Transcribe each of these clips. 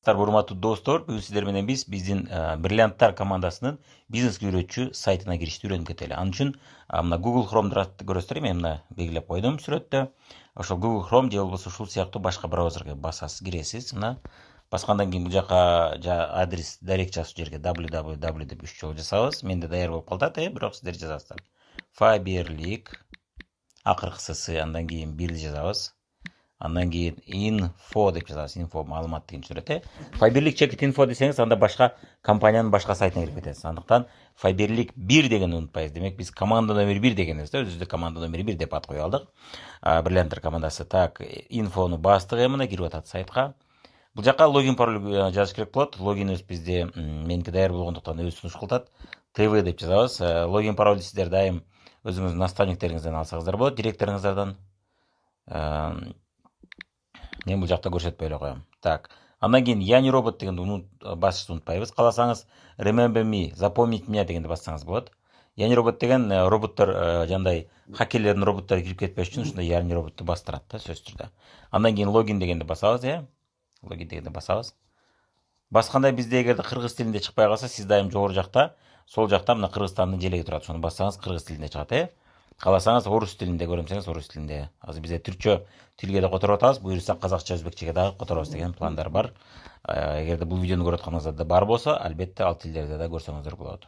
Саламатсыздар, урматтуу достор. Бүгүн сиздер менен биздин Бриллианттар командасынын бизнеске үйрөтчү сайтына киришти үйрөнүп кетели. Анын үчүн мына Google Chrome'ду көрөсүздөр, мен мына белгилеп койдум сүрөттө. Ошол Google Chrome же болбосо ушул сыяктуу башка браузерге басасыз, киресиз. Мына баскандан кийин бул жака адрес дарек жазуу жерге www деп 3 жолу жасабыз. Менде даяр болуп калат, бирок сиздер жазасыздар. Фаберлик акыркысысы, андан кийин бирди жазабыз. Андан кейін info деп жазасыз. Info маалымат деген жүрөт. Фаберлик чекит info десеңиз, анда башка компаниянын башка сайтына кирип кетесиз. Андыктан Фаберлик 1 дегенди унутпайсыз. Демек биз команда номер 1 дегенбиз да, өзүбүздө команда номер 1 деп ат кое алдык. Бриллианттар командасы. Так, инфону бастык, мына кирип атат сайтка. Бул жака логин пароль жазыш керек болот. Логин өз бизде меники даяр болгондуктан өз сунуш кылат. ТВ деп жазабыз. Логин парольду сиздер дайым өзүңүздүн наставниктериңизден алсаңыздар болот, директоруңуздардан. Мен бул жакта көрсөтпөй эле коем. Так. Андан кийин я не робот дегенди басышты унутпайбыз. Кааласаңыз remember me, запомнить меня дегенди бассаңыз болот. Я не робот деген роботтор, жандай хакерлердин роботтору кирип кетпеш үчүн ушундай я не роботту бастырат да, сөзсүз түрдө. Андан кийин логин дегенди басабыз, логин дегенди басабыз. Басканда бизде эгерде кыргыз тилинде чыкпай калса, сиз дайым жогору жакта, сол жакта мына Кыргызстандын желеги турат. Ошону бассаңыз кыргыз тилинде чыгат, Кааласаңыз орус тилинде көремсеңиз, орус тилинде. Азыр бизде түркчө тилге да которуп атабыз, буюрса казакча, өзбекчеге дагы которобуз деген пландар бар. Эгерде бул видеону көрүп атканыңызда бар болсо, албетте ал тилдерде да көрсөңүздөр болот.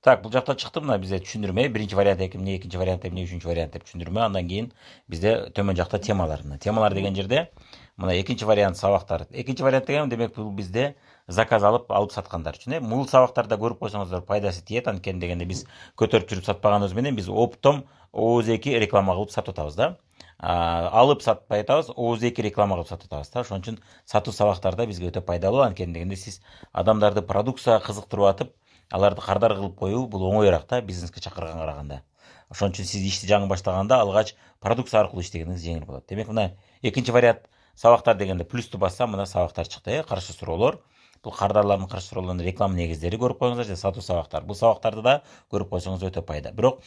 Так, бул жакта чыкты, мына бизде түшүндүрмө, биринчи вариант эмне, экинчи вариант эмне, үчүнчү вариант деп түшүндүрмө. Андан кийин бизде төмөн жакта темалар. Темалар деген жерде мына экинчи вариант сабактар. Экинчи вариант деген демек бул бизде заказ алып саткандар үчүн. Бул сабактарда көрүп койсоңуздар пайдасы тиет. Анткени дегенде биз көтөрүп жүрүп сатпаганыбыз менен биз оптом ооз2 реклама кылып сатып атабыз да. Алып сатпай атабыз, ооз2 реклама кылып сатып атабыз да. Ошон үчүн сатуу сабактарда бизге өтө пайдалуу. Анткени дегенде сиз адамдарды продукцияга кызыктырып атып, аларды кардар кылып коюу бул оңоюраак да, бизнеске чакырганга караганда. Ошон үчүн сиз ишти жаңы баштаганда алгач продукция аркылуу иштегениңиз жеңил болот. Демек мына экинчи вариант сабактар дегенде плюсту бассам, мына сабактар чыкты, каршы суроолор. Бул кардарлардын каршы суроолорунун реклама негиздери көрүп коюңуздар, же сатуу сабактар. Бул сабактарды да көрүп койсоңуз өтө пайда. Бирок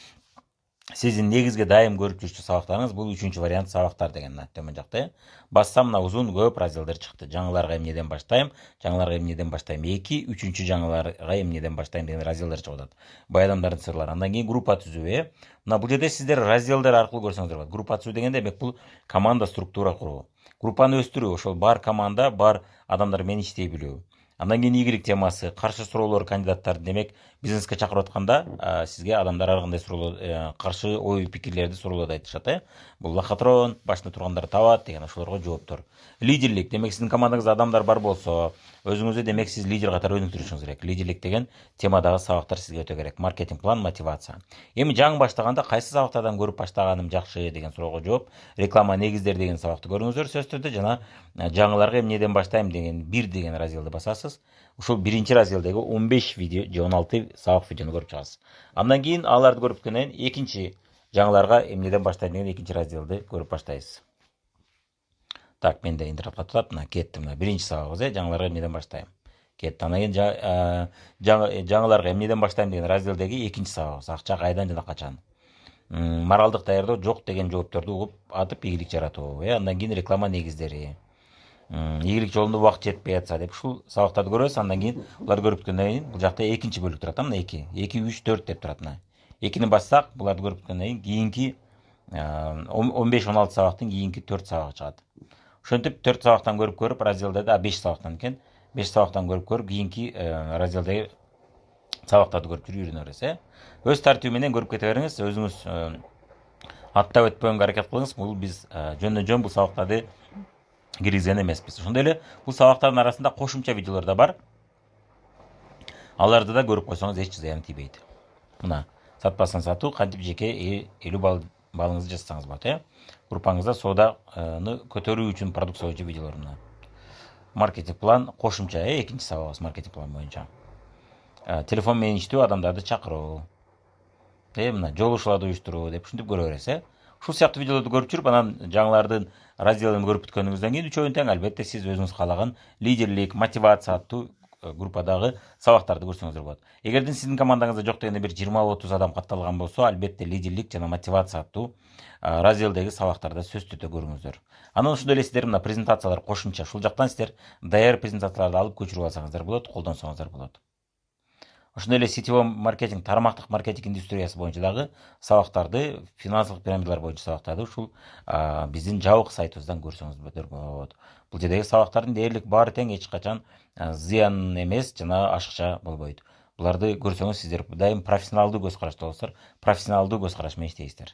сиздин негизги дайым көрүп жүрчү сабактарыңыз бул үчүнчү вариант сабактар деген төмөн жакта. Бассам мына узун көп разделдер чыкты. Жаңыларга эмнеден баштайм, жаңыларга эмнеден баштайм 2, үчүнчү жаңыларга эмнеден баштайм деген разделдер чыгып атат. Бай адамдардын сырлары. Андан кийин группа түзүү. Мына бул жерде сиздер разделдер аркылуу көрсөңүздөр болот. Группа түзүү дегенде демек бул команда структура куруу. Группаны өстүрүү, ошол бар команда, бар адамдар менен иштей билүү. Андан кийин игилик темасы, каршы суроолор кандидаттарды, демек бизнеске чакырып атканда сизге адамдар ар кандай суроолор, каршы ой пикирлерди, суроолорду айтышат. Бул лохотрон, башында тургандар табат деген ошолорго жооптор. Лидерлик, демек сиздин командаңызда адамдар бар болсо, өзүңүздү демек сиз лидер катары өнүктүрүшүңүз керек. Лидерлик деген темадагы сабактар сизге өтө керек. Маркетинг план, мотивация. Эми жаңы баштаганда кайсы сабактардан көрүп баштаганым жакшы деген суроого жооп, реклама негиздери деген сабакты көрүңүздөр сөзсүз түрдө, жана жаңыларга эмнеден баштайм деген 1 деген разделди басасыз. Ушул биринчи разделдеги 15 видео же 16 сабак видеону көрүп чыгасыз. Андан кийин аларды көрүпкөндөн кийин экинчи жаңыларга эмнеден баштайм деген экинчи разделди көрүп баштайсыз. Так, менде интернет катып, мына кетти, мына биринчи сабагыбыз, жаңыларга эмнеден баштайм. Кетти. Андан кийин жаңыларга эмнеден баштайм деген разделдеги экинчи сабагыбыз, акча кайдан жана качан. Моралдык даярдоо, жок деген жоопторду угуп атып ийгилик жаратуу. Андан кийин реклама негиздери. Ийгилик жолунда убакыт жетпей атса деп ушул сабактарды көрөбүз. Андан кийин буларды көрүпкөндөн кийин бул жакта экинчи бөлүк турат, мына 2, 3, 4 деп турат мына. 2-ни бассак, буларды көрүпкөндөн кийинки 15-16 сабактын кийинки 4 сабагы чыгат. Ошентип 4 сабактан көрүп разделдерди, 5 сабактан экен. 5 сабактан көрүп кийинки разделдеги сабактарды көрүп жүрүп үйрөнө бересиз. Өз тартиби менен көрүп кете бериңиз, өзүңүз аттап өтпөгөнгө аракет кылыңыз. Бул биз жөндөн жөн бул сабактарды киргизген эмеспиз. Ошондой эле бул сабактардын арасында кошумча видеолор да бар. Аларды да көрүп койсоңуз эч зыян тийбейт. Мына сатпастан сатуу, кантип жеке 50 балыңызды жазсаңыз болот, группаңызда сооданы көтөрүү үчүн продукция боюнча видеолор мына. Маркетинг план кошумча, экинчи сабагыбыз маркетинг план боюнча. Телефон менен иштөө, адамдарды чакыруу. Мына жолугушууларды уюштуруу деп ушинтип көрө бересиз. Ушул сыяктуу видеолорду көрүп жүрүп, анан жаңылардын разделин көрүп бүткөнүңүздөн кийин үчөөүн тең албетте сиз өзүңүз каалаган лидерлик, мотивация аттуу группадагы сабактарды көрсөңүздөр болот. Эгерден сиздин командаңызда жок дегенде бир 20-30 адам катталган болсо, албетте лидерлик жана мотивация аттуу разделдеги сабактарда сөз түрдө көрүңүздөр. Анан ошондой эле сиздер мына презентациялар кошумча, ушул жактан сиздер даяр презентацияларды алып көчүрүп алсаңыздар болот, колдонсоңуздар болот. Ошондой эле сетевой маркетинг, тармактык маркетинг индустриясы боюнча дагы сабактарды, финансылык пирамидалар боюнча сабактарды ушул биздин жабык сайтыбыздан көрсөңүздөр болот. Бул жердеги сабактардын дээрлик баары тең, эч качан зыян эмес жана ашыкча болбойт. Буларды көрсөңүз сиздер дайым профессионалдуу көз карашта болосуздар, профессионалдуу көз караш менен иштейсиздер.